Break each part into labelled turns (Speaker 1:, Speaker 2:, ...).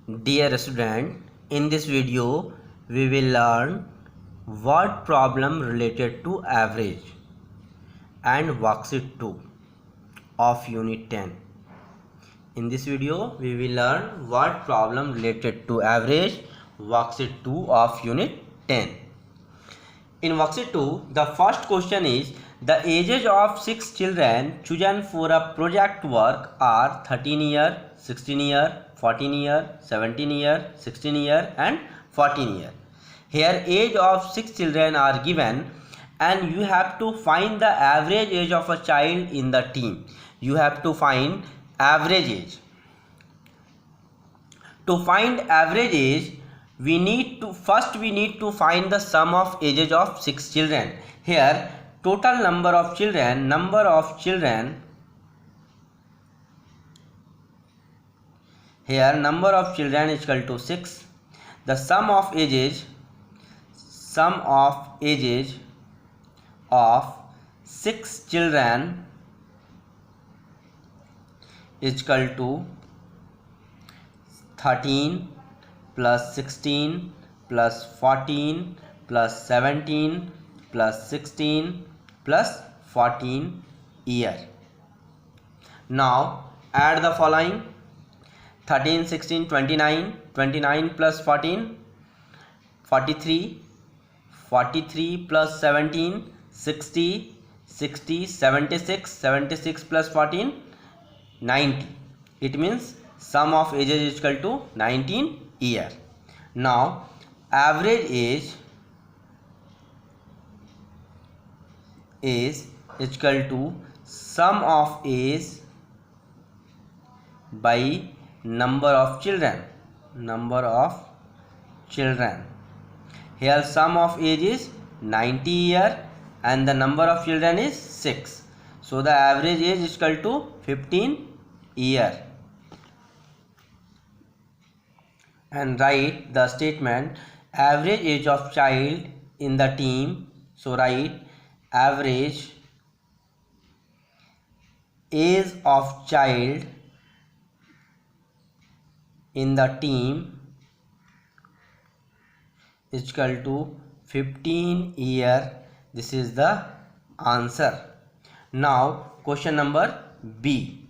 Speaker 1: Dear student, in this video we will learn word problem related to average and worksheet 2 of unit 10. In this video we will learn word problem related to average, worksheet 2 of unit 10. In worksheet 2, the first question is the ages of 6 children chosen for a project work are 13 year, 16 year, 14 year, 17 year, 16 year and 14 year. Here age of 6 children are given and you have to find the average age of a child in the team. You have to find average age. To find average age, we need to find the sum of ages of 6 children. Here total number of children is equal to 6. The sum of ages of 6 children is equal to 13 plus 16 plus 14 plus 17 plus 16 plus 14 year. Now add the following: 13, 16, 29, 29 plus 14, 43, 43 plus 17, 60, 60, 76, 76 plus 14, 90. It means sum of ages is equal to 19 year. Now average age is equal to sum of age by number of children. Here sum of age is 90 year and the number of children is 6. So the average age is equal to 15 year. And write the statement average age of child in the team. So write average age of child in the team is equal to 15 year. This is the answer. Now question number B.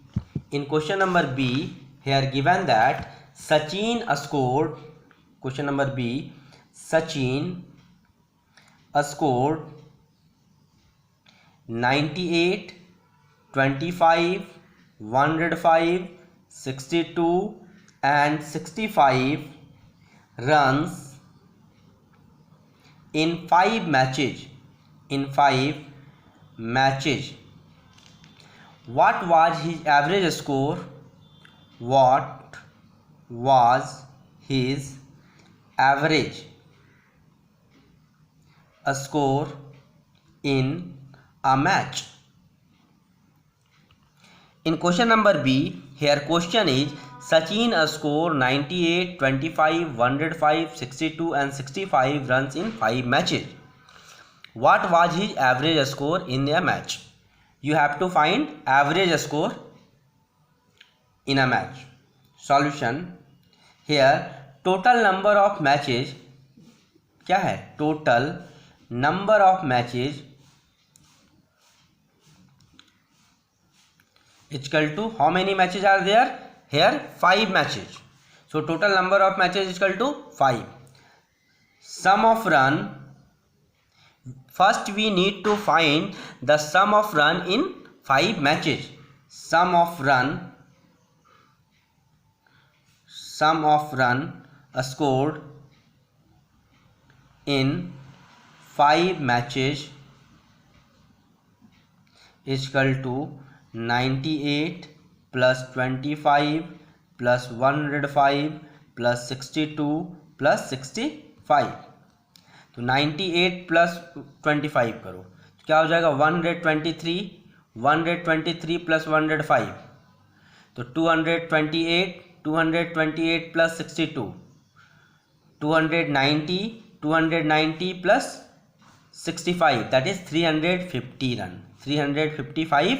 Speaker 1: In question number B, here given that Sachin scored 98, 25, 105, 62 and 65 runs in 5 matches. What was his average score? What was his average score in a match? In question number B, here question is Sachin scored 98, 25, 105, 62 and 65 runs in 5 matches. What was his average score in a match? You have to find average score in a match. Solution: here total number of matches क्या है? Total number of matches is equal to how many matches are there? Here 5 matches. So total number of matches is equal to 5. Sum of run. First we need to find the sum of run in 5 matches. Sum of run scored in 5 matches is equal to 98 plus 25 plus 105 plus 62 plus 65. तो 98 plus 25 करो तो क्या हो जाएगा 123 plus 105 तो 228 plus 62 290 plus 65 that is 355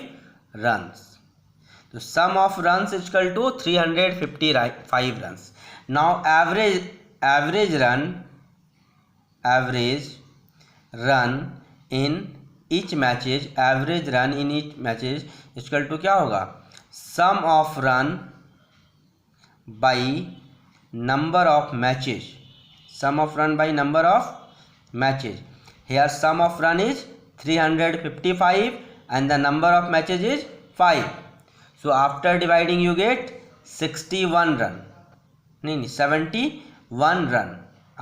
Speaker 1: runs. तो sum of runs equal to 355 runs. Now average run in each matches, average run in each matches equal to क्या होगा, sum of run by number of matches, sum of run by number of matches. Here sum of run is 355 and the number of matches is 5. So after dividing you get 61 run. नहीं 71 run.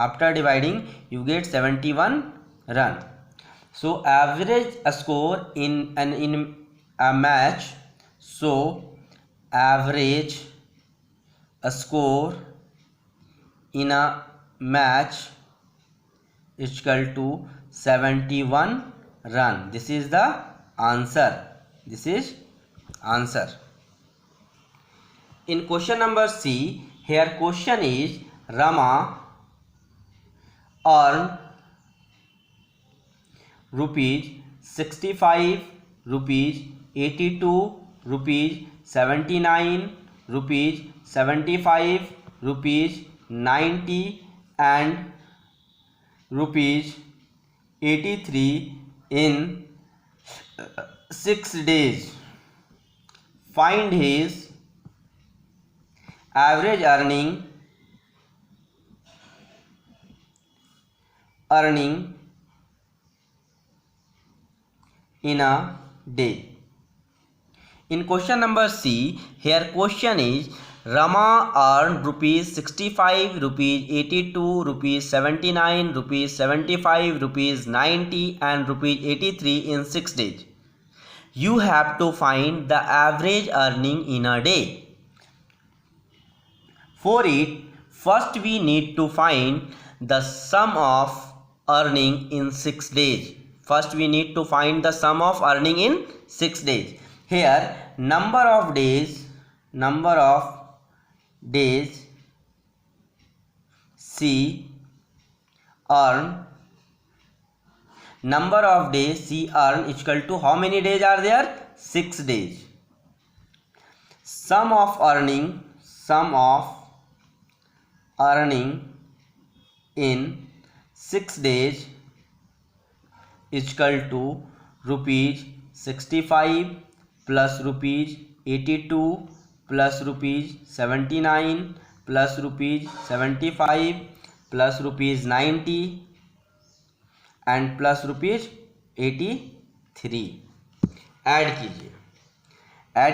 Speaker 1: After dividing you get 71 run. So average score in a match. So average score in a match is equal to 71 run. This is the answer. This is answer. In question number C, here question is Rama earned rupees 65, rupees 82, rupees 79, rupees 75, rupees 90 and rupees 83 in 6 days. Find his average earning in a day. In question number C, here question is Rama earned rupees 65, rupees 82, rupees 79, rupees 75, rupees 90 and rupees 83 in 6 days. You have to find the average earning in a day. For it, first we need to find the sum of earning in 6 days. First we need to find the sum of earning in 6 days. Here number of days C earn, number of days C earn equal to how many days are there? 6 days. Sum of earning in 6 days equal to rupees 65 plus rupees 82 plus rupees 79 plus rupees 75 plus rupees 90 and plus rupees 83. Add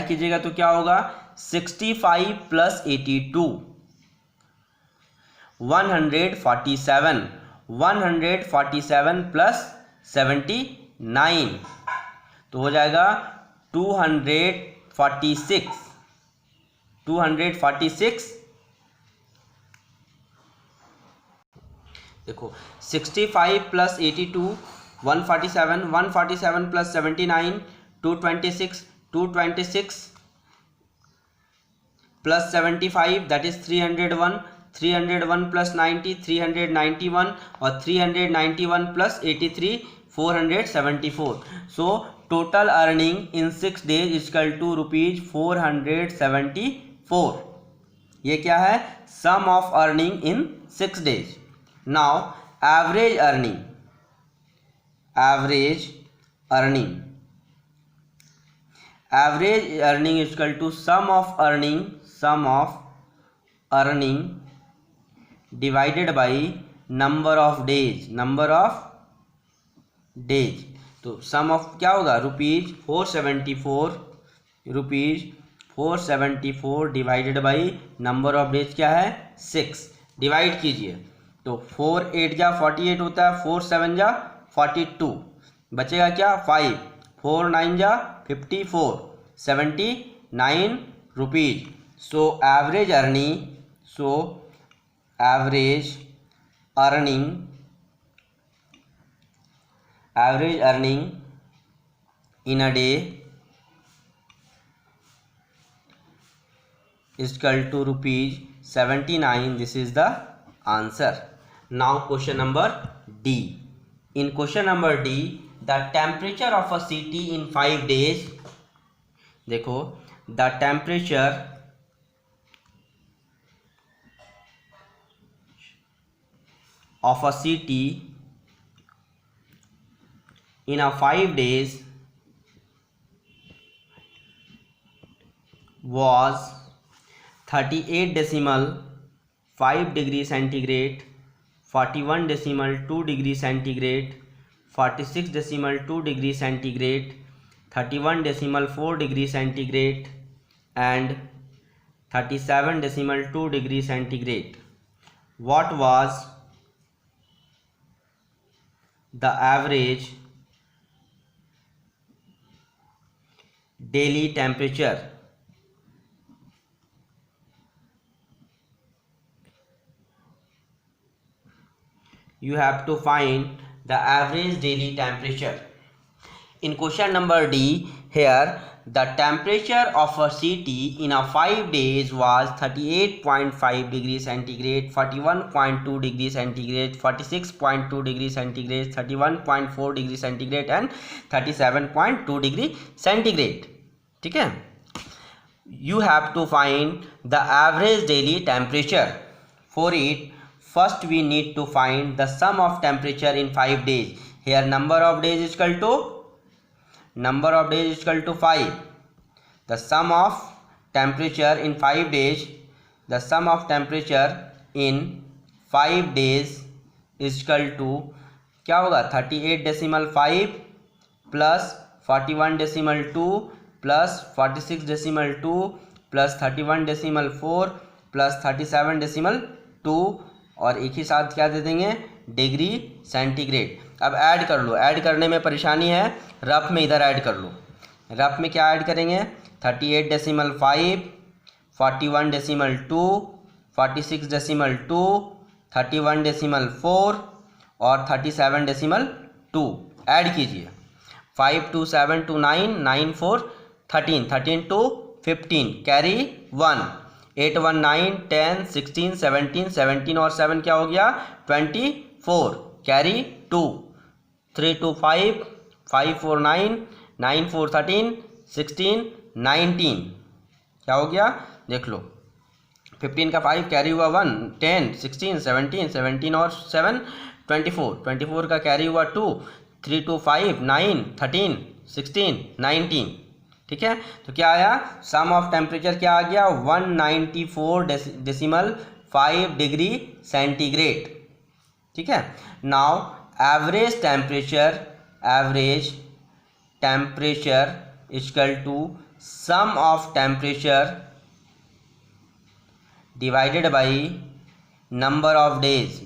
Speaker 1: कीजिएगा तो क्या होगा, 65 plus 82 147, 147 plus 79 तो हो जाएगा 246. देखो 65 plus 82 147, 147 plus 79 226, 226 plus 75 that is 301, 301 plus 90 391 और 391 plus 83 474. So total earning in 6 days is equal to rupees 474. ये क्या है, sum of earning in 6 days. Now average earning is equal to sum of earning divided by number of days. तो sum of क्या होगा, rupees 474 divided by number of days क्या है 6. Divide कीजिए तो 4 8 जा 48 होता है, 4 7 जा 42, बचेगा क्या 5, 4 9 जा 54, 79 rupees. So average earning in a day is equal to rupees 79. This is the answer. Now question number D. In question number D, the temperature of a city in 5 days. देखो the temperature of a city in a 5 days was 38.5 degree centigrade, 41.2 degree centigrade, 46.2 degree centigrade, 31.4 degree centigrade and 37.2 degree centigrade. What was the average daily temperature? You have to find the average daily temperature. In question number D, here the temperature of a city in a 5 days was 38.5 degree centigrade, 41.2 degree centigrade, 46.2 degree centigrade, 31.4 degree centigrade and 37.2 degree centigrade. ठीक है, you have to find the average daily temperature. For it, first we need to find the sum of temperature in 5 days. Here number of days is equal to 5. The sum of temperature in 5 days, the sum of temperature in 5 days is equal to क्या होगा 38.5 plus 41.2 plus 46.2 plus 31.4 plus 37.2 और एक ही साथ क्या दे देंगे degree centigrade. अब add कर लो, add करने में परेशानी है, रफ में इधर ऐड कर लो. रफ में क्या ऐड करेंगे 38.5, 41.2, 46.2, 31.4 और 37.2 ऐड कीजिए. 5 2 7 2 9 9 4 13 13 2 15 कैरी 1 8 1 9 10 16 17 17 और 7 क्या हो गया 24 कैरी 2 3 2 5 5 4 9 9 4 13 16 19 क्या हो गया देख लो. 15 का 5 कैरी हुआ 1 10 16 17 17 और 7 24 24 का कैरी हुआ 2 3 2 5 9 13 16 19. ठीक है, तो क्या आया सम ऑफ टेम्परेचर क्या आ गया 194.5 डिग्री सेंटीग्रेड. ठीक है, now average temperature equal to sum of temperature divided by number of days.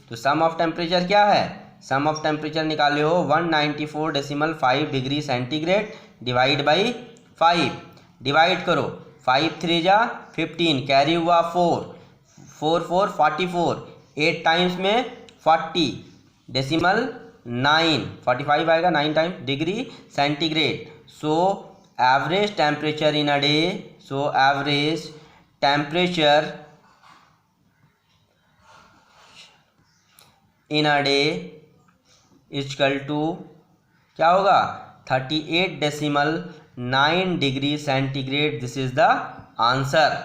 Speaker 1: तो सम ऑफ टेम्परेचर क्या है, सम ऑफ टेम्परेचर निकाले हो 194.5 degree centigrade divide by 5. Divide करो 5 3 जा 15 कैरी हुआ 4 4 4 44 8 टाइम्स में 40 डेसिमल 9 45 आएगा 9 times degree centigrade. So average temperature in a day, so average temperature in a day equal to क्या होगा 38.9 degree centigrade. This is the answer.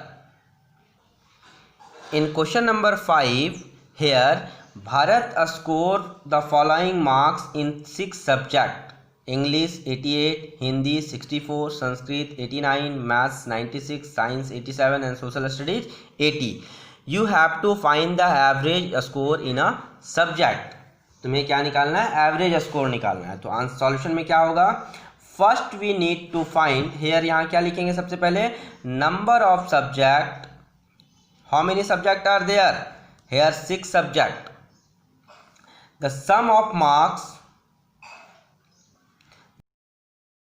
Speaker 1: In question number 5 here Bharat score the following marks in 6 subject. English 88, Hindi 64, Sanskrit 89, maths 96, science 87 and social studies 80. You have to find the average score in a subject. तुम्हें क्या निकालना है average score निकालना है. तो solution में क्या होगा first we need to find here यहाँ क्या लिखेंगे सबसे पहले number of subject. How many subject are there here 6 सब्जेक्ट. The sum of marks